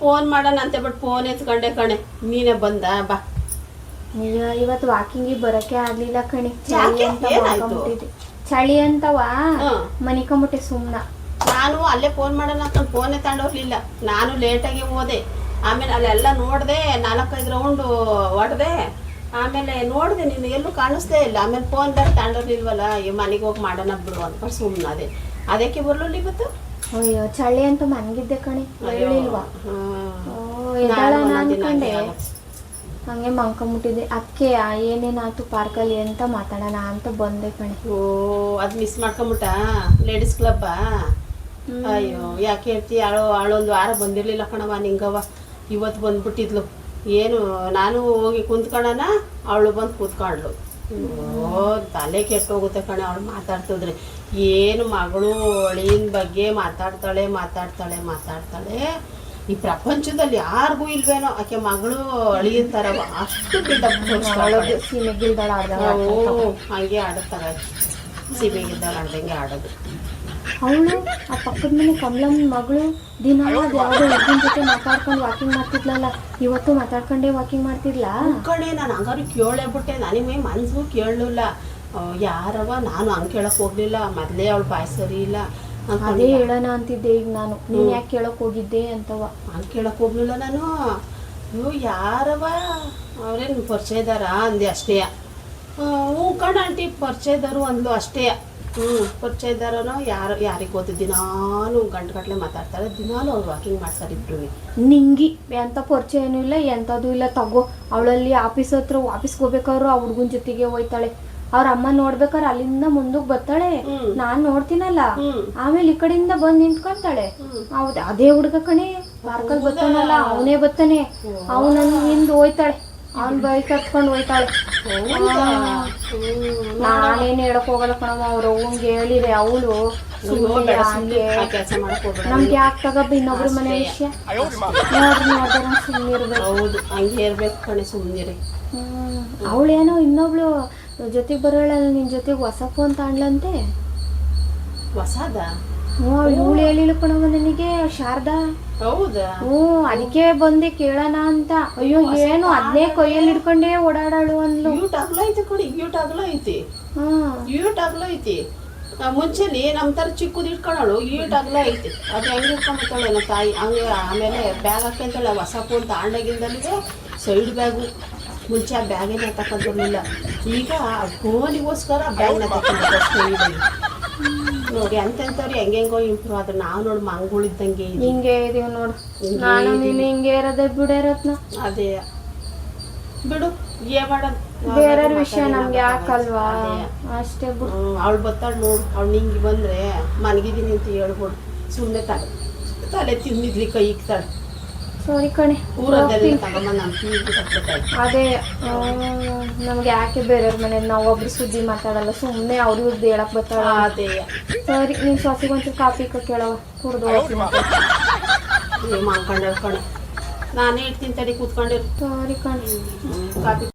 Phone ಮಾಡೋಣ ಅಂತ ಬಿಟ್ಟು ಫೋನ್ ಎತ್ಕೊಂಡೆ ಕಣೆ, ನೀನೇ ಬಂದ ಬಾ. ಇವತ್ತು ವಾಕಿಂಗಿಗೆ ಬರಕ್ಕೆ ಆಗ್ಲಿಲ್ಲ ಕಣೆ, ಯಾಕೆ? ಚಳಿ ಅಂತ ಏನಾಯ್ತು? ಮಾಡ್ಕೊಂಬಿಟ್ಟಿದ್ದೆ. ಚಳಿ ಅಂತವಾ ಮನಿಕೊಂಬಿಟ್ಟೆ ಸುಮ್ನ. ನಾನು ಅಲ್ಲೇ ಫೋನ್ ಮಾಡೋಣ ಅಂತ ಫೋನೇ ತಗೊಂಡೋಗ್ಲಿಲ್ಲ. ನಾನು ಲೇಟಾಗಿ ಹೋದೆ. ಆಮೇಲೆ ಅಲ್ಲೆಲ್ಲ ನೋಡಿದೆ, 4-5 ರೌಂಡು ಹೊಡೆದೆ. ಆಮೇಲೆ ನೋಡಿದೆ ನೀನು ಎಲ್ಲೂ ಕಾಣಿಸ್ದೇ ಇಲ್ಲ. ಆಮೇಲೆ ಫೋನ್ ಬೇರೆ ತಗೊಂಡೋಗ್ಲಿಲ್ವಲ್ಲ, ಈ ಮನೆಗೆ ಹೋಗಿ ಮಾಡೋಣ ಬಿಡು ಅಂದ್ಕೊಂಡು ಸುಮ್ಮನೆ ಅದಕ್ಕೆ ಬರಲಿಲ್ಲ ಇವತ್ತು. ಅಯ್ಯೋ ಚಳಿ ಅಂತ ಮನ್ಗಿದ್ದೆ ಕಣೆ, ಹೇಳಿಲ್ವಾ? ಎದ್ದಾಳನ ಅನ್ಕೊಂಡೆ, ಹಂಗೆ ಮಂಕೊಂಬಿಟ್ಟಿದ್ದೆ. ಅಕ್ಕೆ ಏನೇನಾಯ್ತು ಪಾರ್ಕಲ್ಲಿ ಅಂತ ಮಾತಾಡೋಣ ಅಂತ ಬಂದೆ ಕಣೆ. ಓ ಅದು ಮಿಸ್ ಮಾಡ್ಕೊಂಬಿಟ್ಟ ಲೇಡೀಸ್ ಕ್ಲಬ್ಬಾ? ಅಯ್ಯೋ ಯಾಕೆ ಹೇಳ್ತಿ, ಅವಳೊಂದು ವಾರ ಬಂದಿರಲಿಲ್ಲ ಕಣವ ನಿಂಗವ. ಇವತ್ತು ಬಂದ್ಬಿಟ್ಟಿದ್ಲು. ಏನು ನಾನು ಹೋಗಿ ಕುಂತ್ಕೊಳ್ಳೋಣ, ಅವಳು ಬಂದು ಕೂತ್ಕೊಂಡ್ಳು. ಓ ತಲೆ ಕೆಟ್ಟೋಗುತ್ತೆ ಕಣೆ ಅವಳು ಮಾತಾಡ್ತಿದ್ರೆ. ಏನು ಮಗಳು ಅಳಿಯನ ಬಗ್ಗೆ ಮಾತಾಡ್ತಾಳೆ. ಈ ಪ್ರಪಂಚದಲ್ಲಿ ಯಾರಿಗೂ ಇಲ್ವೇನೋ ಆಕೆ ಮಗಳು ಅಳಿಯನ ಥರವ, ಅಷ್ಟು ಸೀಮೆಗಿಲ್ದಾಳ ಹಂಗೆ ಆಡುತ್ತಾರೆ. ಸೀಮೆಗಿದ್ದಾಳ ಆಡ್ದಂಗೆ ಆಡೋದು. ಅವಳು ಆ ಪಕ್ಕದ ಮನೆ ಕಮಲಮ್ಮನ ಮಗಳು ದಿನ ಅದು ಯಾವುದೋ ಹುಡುಗನ ಜೊತೆ ಮಾತಾಡ್ಕೊಂಡು ವಾಕಿಂಗ್ ಮಾಡ್ತಿದ್ಲಲ್ಲ, ಇವತ್ತು ಮಾತಾಡ್ಕೊಂಡೇ ವಾಕಿಂಗ್ ಮಾಡ್ತಿದ್ಲಾ ಕಣೆ. ನಾನು ಹಂಗಾರು ಕೇಳೇಬಿಟ್ಟೆ, ನನಗೆ ಮನ್ಸು ಕೇಳಲಿಲ್ಲ ಯಾರವ. ನಾನು ಹಂಗೆ ಕೇಳಕ್ಕೆ ಹೋಗ್ಲಿಲ್ಲ, ಮೊದಲೇ ಅವಳು ಬಾಯಿ ಸರಿ ಇಲ್ಲ. ಅದೇ ಹೇಳೋಣ ಅಂತಿದ್ದೆ ಈಗ ನಾನು, ನೀನು ಯಾಕೆ ಕೇಳಕ್ ಹೋಗಿದ್ದೆ ಅಂತವ. ಹಂಗೆ ಕೇಳಕ್ಕೆ ಹೋಗ್ಲಿಲ್ಲ ನಾನು. ಅಯ್ಯೋ ಯಾರವ, ಅವ್ರೇನು ಪರಿಚಯದಾರ ಅಂದೆ ಅಷ್ಟೇ. ಹ್ಞೂ ಕಣ ಆಂಟಿ ಪರಿಚಯದಾರು ಅಂದ್ಲು ಅಷ್ಟೇ. ಪರಿಚಯದಾರನೋ ಯಾರಿಗೆ ಗೊತ್ತು. ದಿನಾಲು ಗಂಟೆ ಮಾತಾಡ್ತಾರೆ, ದಿನಾಲು ಅವ್ರು ವಾಕಿಂಗ್ ಮಾಡ್ತಾರೆ ಇಬ್ರು. ನಿಂಗಿ ಎಂಥ ಪರಿಚಯನೂ ಇಲ್ಲ, ಎಂಥದ್ದು ಇಲ್ಲ ತಗೋ. ಅವಳಲ್ಲಿ ಆಫೀಸ್ ಹತ್ರ ಆಫೀಸ್ಗೆ ಹೋಗ್ಬೇಕಾದ್ರು ಆ ಹುಡುಗನ ಜೊತೆಗೆ ಹೋಯ್ತಾಳೆ. ಅವ್ರ ಅಮ್ಮ ನೋಡ್ಬೇಕಾದ್ರೆ ಅಲ್ಲಿಂದ ಮುಂದಕ್ಕೆ ಬರ್ತಾಳೆ, ನಾನ್ ನೋಡ್ತೀನಲ್ಲ. ಆಮೇಲೆ ಈ ಕಡೆಯಿಂದ ಬಂದ್ ನಿಂತ್ಕೊಂತಾಳೆ. ಹೌದು ಅದೇ ಹುಡುಗ ಕಣೆ, ಪಾರ್ಕಲ್ಲಿ ಬರ್ತಾನಲ್ಲ ಅವನೇ ಬರ್ತಾನೆ. ಅವನನ್ನು ಹಿಂದ್ ಹೋಯ್ತಾಳೆ, ಅವ್ನ್ ಬೈಕ್ ಹತ್ಕೊಂಡು ಹೋಯ್ತಾಳೆ. ನಾನೇನ್ ಹೇಳಕ್ ಹೋಗಲ್ಲ ಕಣವ, ಅವ್ರ ಅವ್ವಂಗೆ ಹೇಳಿದೆ. ಅವಳು ನಮ್ಗೆ ಯಾಕೆ ತಗಬ್ಬ ಇನ್ನೊಬ್ರು ಮನೆ ವಿಷಯ ನೋಡ್ದಾರ ಸುಮ್ಮನಿರ್ಬೇಕು. ಹೌದು ಹಂಗೆ ಇರ್ಬೇಕು ಕಣೆ, ಸುಮ್ಮನಿರಿ. ಅವಳೇನೋ ಇನ್ನೊಬ್ಳು ಜೊತೆಗೆ ಬರೋಳಲ್ಲ ನಿನ್ ಜೊತೆಗೆ ಹೊಸ ಫೋನ್ ತಗೊಂಡ್ಲಂತೆ. ಹೊಸದ? ಇವಳು ಹೇಳಿಲ್ಲ ಕಣವ ನನಗೆ, ಶಾರದಾ. ಹೌದಾ? ಅದಕ್ಕೆ ಬಂದೆ ಕೇಳೋಣ ಅಂತ. ಅಯ್ಯೋ ಏನು ಅದನ್ನೇ ಕೈಯಲ್ಲಿ ಹಿಡ್ಕೊಂಡೇ ಓಡಾಡಾಳು ಅಂದ್ಲು. ಯೂಟ್ ಅಗಲ ಐತಿ ಕಣಿ, ಯೂಟ್ ಅಗಲ ಐತಿ. ಮುಂಚೆಲಿ ನಮ್ಮ ಥರ ಚಿಕ್ಕದು ಇಟ್ಕೊಳ್ಳೋಳು, ಯೂಟ್ ಅಗಲ ಐತಿ. ಅದು ಹೆಂಗೆ ಇಟ್ಕೊಂಡ್ಬಿಡ್ತಾಳೆ ತಾಯಿ ಹಂಗೆ. ಆಮೇಲೆ ಬ್ಯಾಗ್ ಹಾಕ್ಕೊಂತಾಳೆ. ಹೊಸ ಫೋನ್ ತಗೊಂಡಾಗಿಂದಲಿಗೆ ಸೈಡ್ ಬ್ಯಾಗು. ಮುಂಚೆ ಆ ಬ್ಯಾಗೇನ ತಗೊಂಡಿರಲಿಲ್ಲ, ಈಗ ಫೋನಿಗೋಸ್ಕರ ಬ್ಯಾಗ್ನ ತಗೊಂಡು ನೋಡಿ. ಅಂತಂತವ್ರು ಹೆಂಗೆಂಗೋ ಇಂಪ್ರೂವ್ ಆದ್ರೆ ನಾವು ನೋಡಿ ಮಂಗಳಿದ್ದಂಗೆ ಹಿಂಗೆ ಇದೀವಿ ನೋಡು. ನಾನು ನೀನು ಹಿಂಗೆ ಇರೋದೇ ಬಿಡಿರೋದ್ನ. ಅದೇ ಬಿಡು, ಏ ಮಾಡೋದು. ಬೇರೆಯವ್ರ ವಿಷಯ ನಮ್ಗೆ ಯಾಕಲ್ವಾ, ಅಷ್ಟೇ ಬಿಡು. ಅವಳು ಬರ್ತಾಳೆ ನೋಡು. ಅವಳು ನಿಂಗೆ ಬಂದರೆ ಮನಗಿದ್ದೀನಿ ಅಂತ ಹೇಳ್ಬೋದು. ಸುಮ್ಮನೆ ತಲೆ ತಿಂದಿದ್ಲಿ ಕೈ ಇಕ್ತಾಳೆ. ಸಾರಿ ಕಣೆ, ಅದೇ ನಮ್ಗೆ ಯಾಕೆ ಬೇರೆಯವ್ರ ಮನೆ ನಾವು ಒಬ್ರು ಸುದ್ದಿ ಮಾತಾಡಲ್ಲ, ಸುಮ್ಮನೆ ಅವ್ರಿಗೆ ಹೇಳಕ್ ಬರ್ತಾಳ. ಅದೇ ಸರಿ ನೀನ್ ಸೊಸಿಗೆ ಒಂಚೂರು ಕಾಫಿ ಕೇಳವ, ಕುಡ್ದು ಮಾಡ್ಕೊಂಡೆ ಕಣೆ. ನಾನೇ ಇಡ್ತೀನಿ ತಡಿ ಕೂತ್ಕೊಂಡಿರು. ಸಾರಿ ಕಣೆ. ಕಾಫಿ